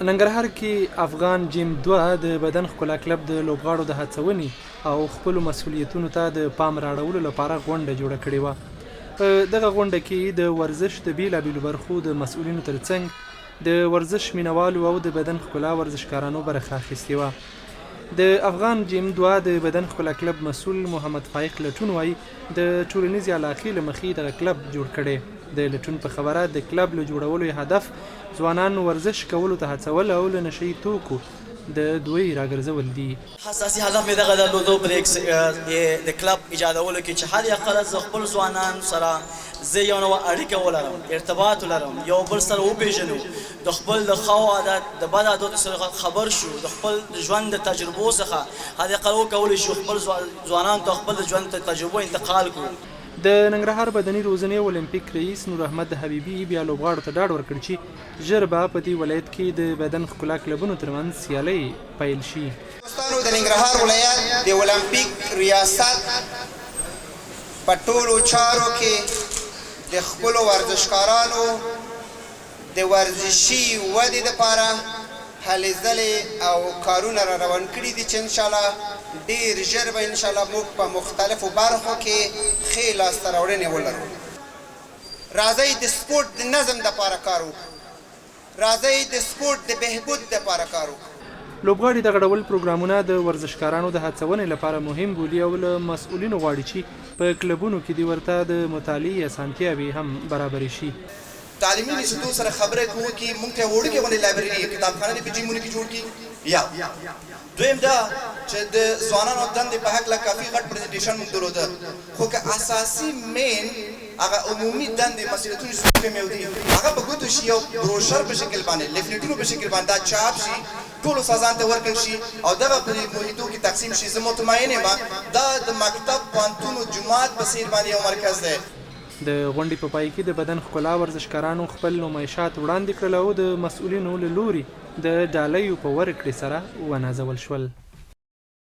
ننګرهار کې افغان جیم 2 د بدن ښکلا کلب د لوبغاړو د هڅونې او خپلو مسؤلیتونو ته د پام راړولو لپاره غونډه جوړه کړې وه. په دغه غونډه کې د ورزش د بیلابیلو برخو د مسؤلینو ترڅنګ د ورزش مینوالو او د بدن ښکلا ورزشکارانو برخه اخیستې وه. د افغان جیم 2 د بدن ښکلا کلب مسؤل محمد فایق لټون وایي د ټولنیزې علاقې له مخې دغه کلب جوړ کړی. د لټون په خبره د کلب له جوړولو هدف ځوانان ورزش کولو ته هڅول او له نشهیي توکو د دوی راګرځول دي. اساسي هدف مې دغه درلودو په د کلب ایجادولو کې چې هر یو زه خپل ځوانان سره زه یو نوع اړیکه ولرم، ارتباط ولرم، یو بل سره وپېژنو، د خپل د ښو عادت د بد عادتو سره خبر شو، د خپل ژوند د تجربو څخه هدف وکولی شو خپل ځوانانو ته خپل د ژوند تجربو انتقال کړو. د ننګرهار بدني روزنې اولمپیک رئیس نور احمد حبیبي بیا لوبغاړو ته ډاډ ورکړ چې ژر به په دې ولایت کې د بدن ښکلا کلبونو ترمنځ سیالۍ پیل شي. دوستانو د ننګرهار ولایت د اولمپیک ریاست په ټولو چارو کې د خپلو ورزشکارانو د ورزشي ودې دپاره هلې ځلې او کارونه را روان کړي دي چې انشاءالله ډېر ژر به انشاءالله موږ په مختلفو برخو کې ښې لاسته راوړنې ولرو. راځئ د سپورټ د نظم دپاره کار وکړو، راځئ د سپورټ د بهبود دپاره کار وکړو. لوبغاړي دغه ډول پروګرامونه د ورزشکارانو د هڅونې لپاره مهم بولي او له مسؤلینو غواړي چې په کلبونو کې دې ورته د مطالعې اسانتیاوې هم برابرې شي. تعلیمي ریاستونو سره خبرې کوو چې موږ ته وړوکې غونډې لایبرري کتابخانه دې په جیمونو کې جوړ کړي. دویم دا چې د ځوانانو دندې په هکله کافي غټ پریزنټیشن موږ درلوده، خو که اساسي مین هغه عمومي دندې مسؤلیتونه چې کوم یو دي هغه په ګوتو شي، یو بروشر په شکل باندې لیفلیټونو په شکل باندې دا چاپ شي، ټولو سازان ته ورکړل شي او دغه په محیطو کې تقسیم شي. زه مطمئن یم دا د مکتب، پوهنتون او جومات په څیر باندې یو مرکز دی. د غونډې په پای کې د بدن ښکلا ورزشکارانو خپل نمایشات وړاندې کړل او د مسؤلینو له لوري د ډالیو په ورکړې سره ونازول شول.